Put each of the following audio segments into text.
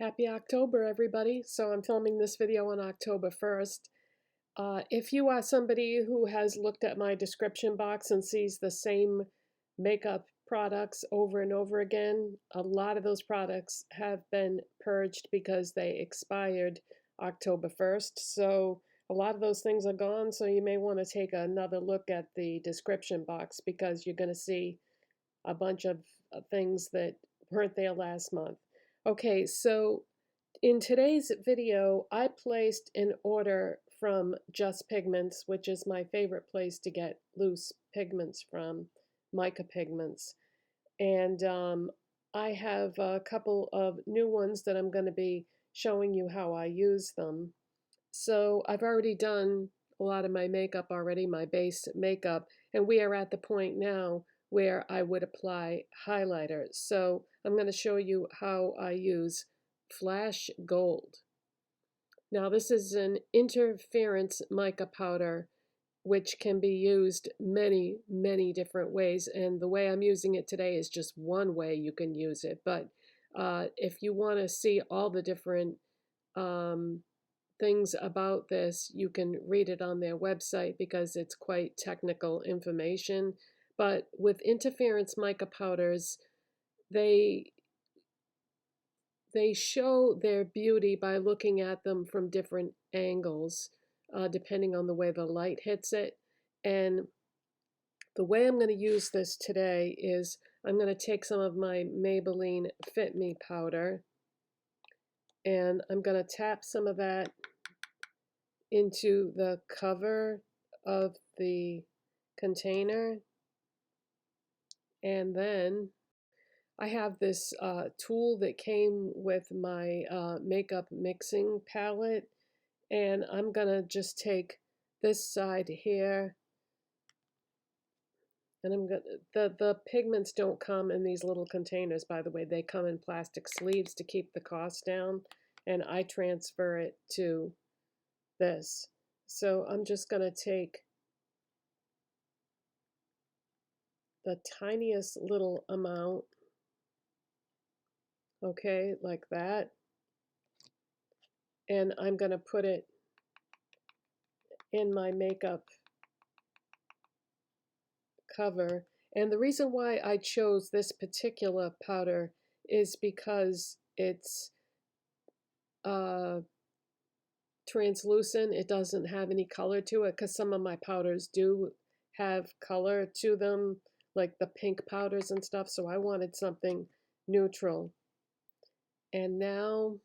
Happy October, everybody. So I'm filming this video on October 1st. If you are somebody who has looked at my description box and sees the same makeup products over and over again, a lot of those products have been purged because they expired October 1st. So a lot of those things are gone, so you may want to take another look at the description box because you're going to see a bunch of things that weren't there last month. Okay, so in today's video, I placed an order from Just Pigments, which is my favorite place to get loose pigments from, mica pigments. And I have a couple of new ones that I'm going to be showing you how I use them. So I've already done a lot of my makeup already, my base makeup, and we are at the point now where I would apply highlighter. So I'm going to show you how I use Flash Gold. Now this is an interference mica powder which can be used many different ways, and the way I'm using it today is just one way you can use it. But if you want to see all the different things about this, you can read it on their website because it's quite technical information. But with interference mica powders, they show their beauty by looking at them from different angles, depending on the way the light hits it. And the way I'm going to use this today is I'm going to take some of my Maybelline Fit Me powder, and I'm going to tap some of that into the cover of the container. And then I have this tool that came with my makeup mixing palette, and I'm gonna just take this side here, and the pigments don't come in these little containers, by the way. They come in plastic sleeves to keep the cost down, and I transfer it to this. So I'm just gonna take the tiniest little amount, okay, like that, and I'm gonna put it in my makeup cover. And the reason why I chose this particular powder is because it's translucent. It doesn't have any color to it, because some of my powders do have color to them, like the pink powders and stuff. So I wanted something neutral. And now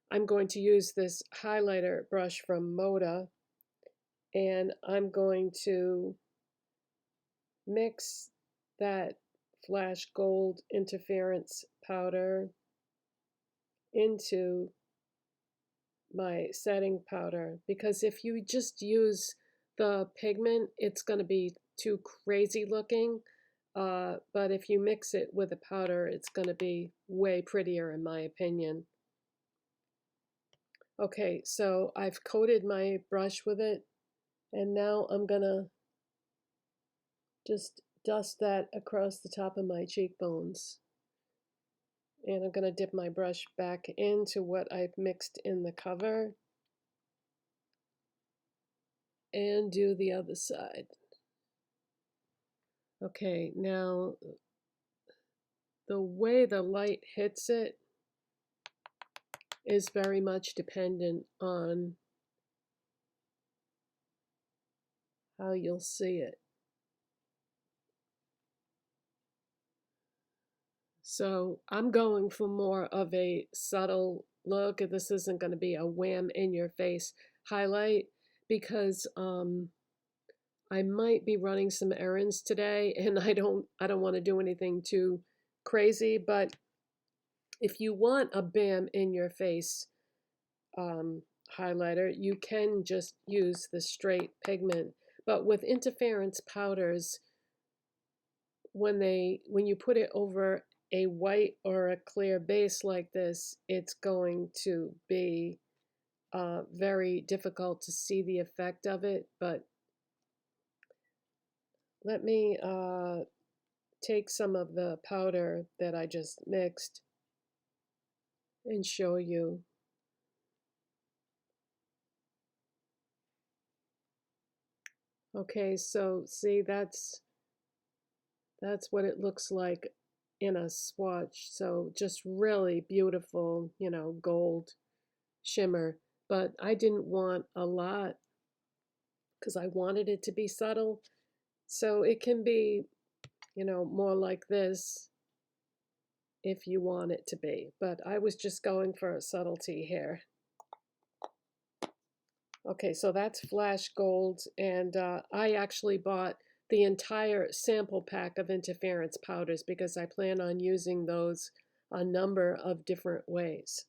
I'm going to use this highlighter brush from Moda, and I'm going to mix that Flash Gold interference powder into my setting powder, because if you just use the pigment, it's going to be too crazy looking. But if you mix it with a powder, it's going to be way prettier, in my opinion. Okay, so I've coated my brush with it, and now I'm going to just dust that across the top of my cheekbones. And I'm going to dip my brush back into what I've mixed in the cover and do the other side. Okay, now the way the light hits it is very much dependent on how you'll see it. So I'm going for more of a subtle look. This isn't going to be a wham in your face highlight, because I might be running some errands today, and I don't want to do anything too crazy. But if you want a bam in your face highlighter, you can just use the straight pigment. But with interference powders, when you put it over a white or a clear base like this, it's going to be very difficult to see the effect of it. But let me take some of the powder that I just mixed, and show you. Okay, so see, that's what it looks like in a swatch. So just really beautiful, you know, gold shimmer. But I didn't want a lot because I wanted it to be subtle. So it can be, you know, more like this if you want it to be. But I was just going for a subtlety here. Okay, so that's flash gold, and I actually bought the entire sample pack of interference powders because I plan on using those a number of different ways.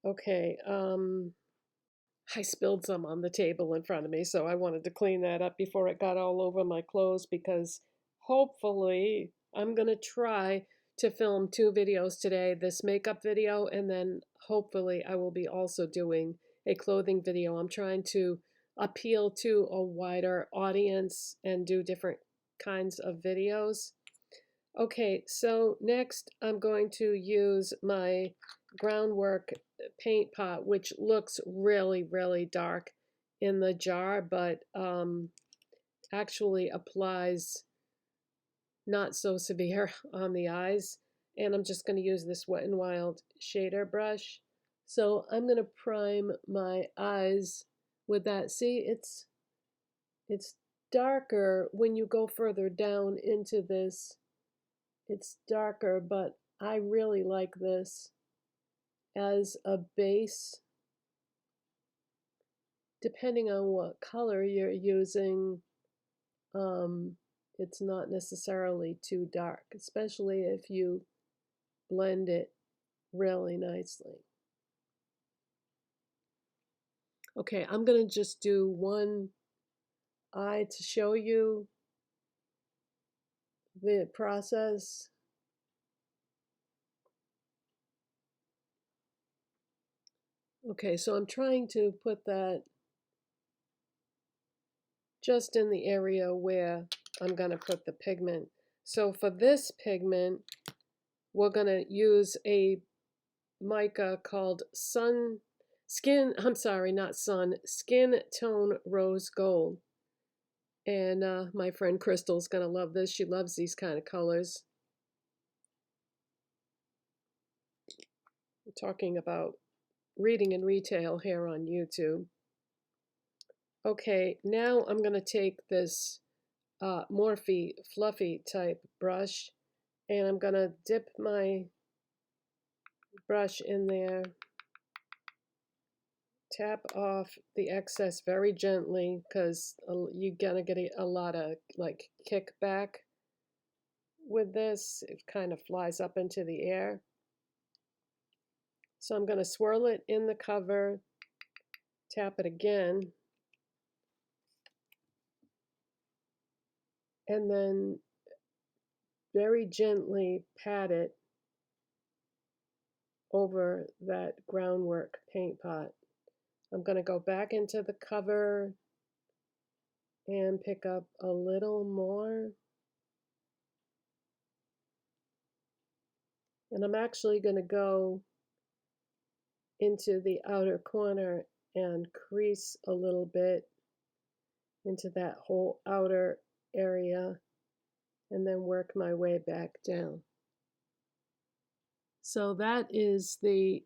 Okay, I spilled some on the table in front of me, so I wanted to clean that up before it got all over my clothes because hopefully I'm going to try to film 2 videos today, this makeup video, and then hopefully I will be also doing a clothing video. I'm trying to appeal to a wider audience and do different kinds of videos. Okay, so next I'm going to use my Groundwork paint pot, which looks really, really dark in the jar, but actually applies not so severe on the eyes. And I'm just going to use this Wet n Wild shader brush. So I'm going to prime my eyes with that. See, it's darker when you go further down into this. It's darker, but I really like this as a base. Depending on what color you're using, it's not necessarily too dark, especially if you blend it really nicely. Okay, I'm going to just do one eye to show you the process. Okay, so I'm trying to put that just in the area where I'm going to put the pigment. So for this pigment, we're going to use a mica called Skin Tone Rose Gold. And my friend Crystal's going to love this. She loves these kind of colors. I'm talking about reading in retail here on YouTube. Okay, now I'm going to take this Morphe fluffy type brush, and I'm going to dip my brush in there, tap off the excess very gently because you're going to get a lot of like kickback with this. It kind of flies up into the air. So I'm going to swirl it in the cover, tap it again, and then very gently pat it over that Groundwork paint pot. I'm going to go back into the cover and pick up a little more. And I'm actually going to go into the outer corner and crease a little bit into that whole outer area and then work my way back down. So that is they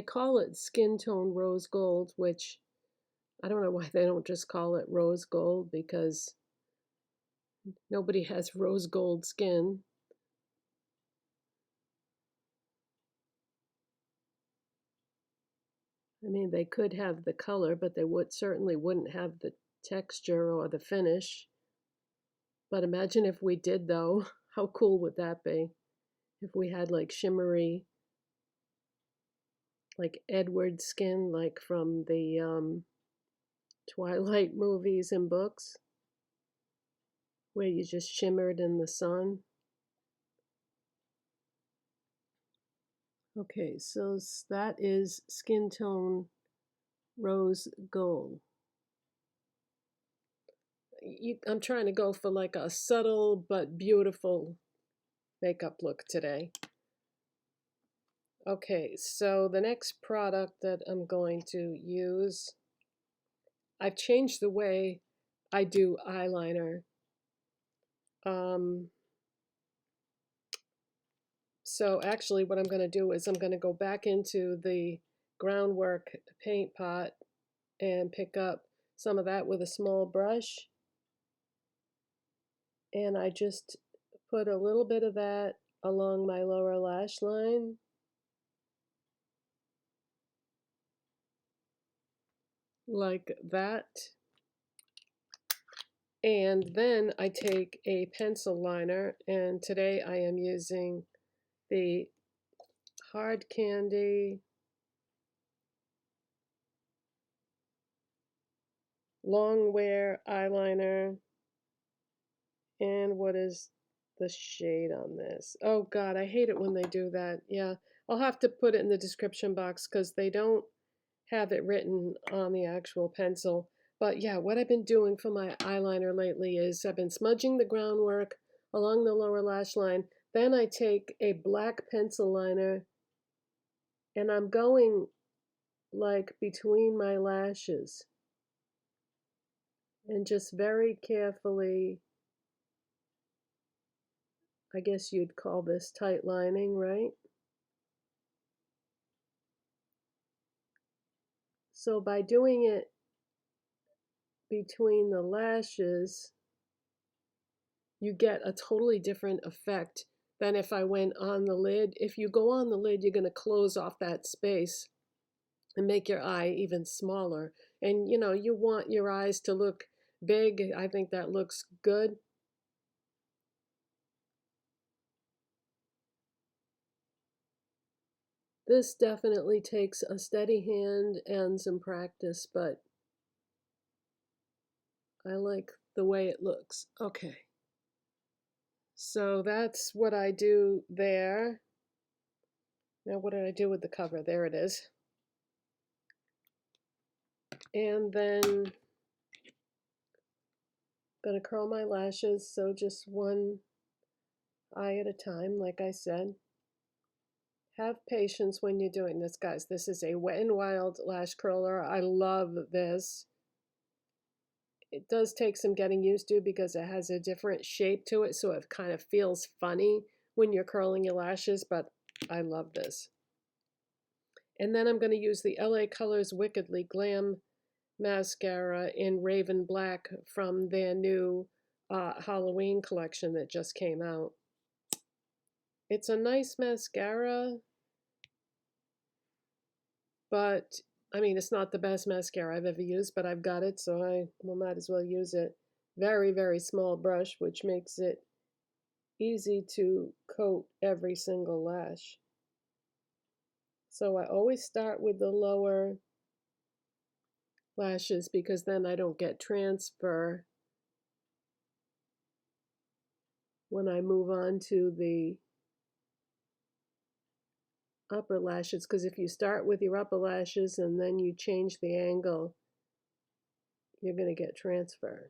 call it Skin Tone Rose Gold, which I don't know why they don't just call it rose gold because nobody has rose gold skin. I mean, they could have the color, but they certainly wouldn't have the texture or the finish. But imagine if we did, though. How cool would that be? If we had like shimmery, like Edward skin, like from the Twilight movies and books, where you just shimmered in the sun. Okay, so that is Skin Tone Rose Gold. I'm trying to go for like a subtle but beautiful makeup look today. Okay, so the next product that I'm going to use, I've changed the way I do eyeliner. So actually what I'm going to do is I'm going to go back into the Groundwork paint pot and pick up some of that with a small brush. And I just put a little bit of that along my lower lash line. Like that. And then I take a pencil liner, and today I am using the Hard Candy Long Wear eyeliner. And what is the shade on this? Oh God, I hate it when they do that. Yeah, I'll have to put it in the description box because they don't have it written on the actual pencil. But yeah, what I've been doing for my eyeliner lately is I've been smudging the groundwork along the lower lash line. Then I take a black pencil liner and I'm going like between my lashes and just very carefully, I guess you'd call this tight lining, right? So by doing it between the lashes, you get a totally different effect than if I went on the lid. If you go on the lid, you're going to close off that space and make your eye even smaller. And you know, you want your eyes to look big. I think that looks good. This definitely takes a steady hand and some practice, but I like the way it looks. Okay. So that's what I do there. Now, what did I do with the cover? There it is. And then I'm going to curl my lashes, so just one eye at a time, like I said. Have patience when you're doing this, guys. This is a Wet n Wild lash curler. I love this. It does take some getting used to because it has a different shape to it, so it kind of feels funny when you're curling your lashes, but I love this. And then I'm going to use the LA Colors Wickedly Glam mascara in Raven Black from their new Halloween collection that just came out. It's a nice mascara, but I mean, it's not the best mascara I've ever used, but I've got it, so I might as well use it. Very, very small brush, which makes it easy to coat every single lash. So I always start with the lower lashes because then I don't get transfer when I move on to the upper lashes, because if you start with your upper lashes and then you change the angle, you're going to get transfer.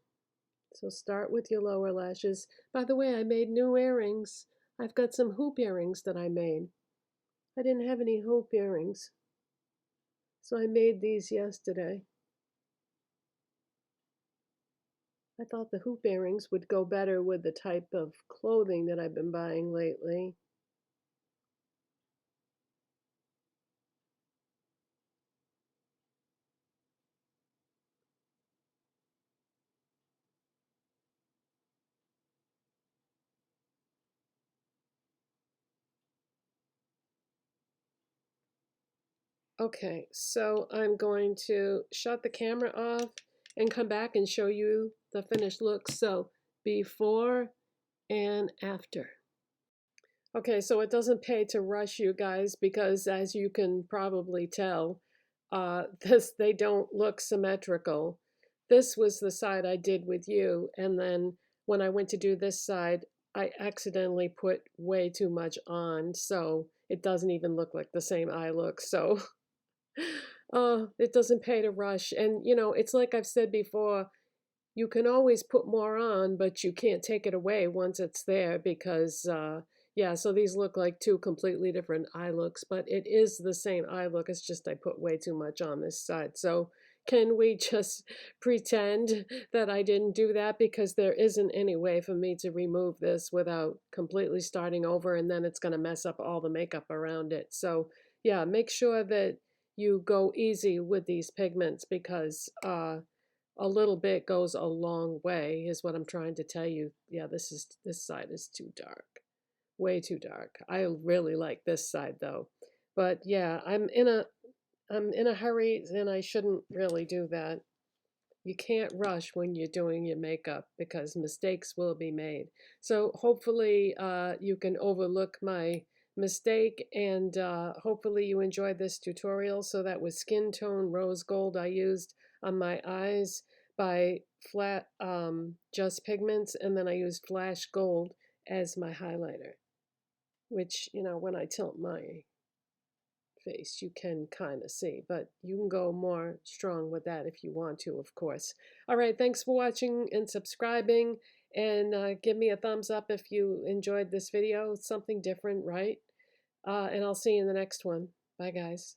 So start with your lower lashes. By the way, I made new earrings. I've got some hoop earrings that I made. I didn't have any hoop earrings, so I made these yesterday. I thought the hoop earrings would go better with the type of clothing that I've been buying lately. Okay, so I'm going to shut the camera off and come back and show you the finished look. So before and after. Okay, so it doesn't pay to rush you guys because as you can probably tell, they don't look symmetrical. This was the side I did with you, and then when I went to do this side, I accidentally put way too much on, so it doesn't even look like the same eye look. So it doesn't pay to rush. And you know, it's like I've said before, you can always put more on, but you can't take it away once it's there because Yeah, so these look like two completely different eye looks, but it is the same eye look. It's just I put way too much on this side. So can we just pretend that I didn't do that? Because there isn't any way for me to remove this without completely starting over, and then it's going to mess up all the makeup around it. So yeah, make sure that you go easy with these pigments because a little bit goes a long way is what I'm trying to tell you. Yeah, this side is too dark. Way too dark. I really like this side though. But yeah, I'm in a hurry and I shouldn't really do that. You can't rush when you're doing your makeup because mistakes will be made. So hopefully you can overlook my mistake and hopefully you enjoyed this tutorial. So that was Skin Tone Rose Gold I used on my eyes by Flat Just Pigments, and then I used Flash Gold as my highlighter, which, you know, when I tilt my face, you can kind of see, but you can go more strong with that if you want to, of course. All right, thanks for watching and subscribing, and give me a thumbs up if you enjoyed this video. It's something different, right? And I'll see you in the next one. Bye, guys.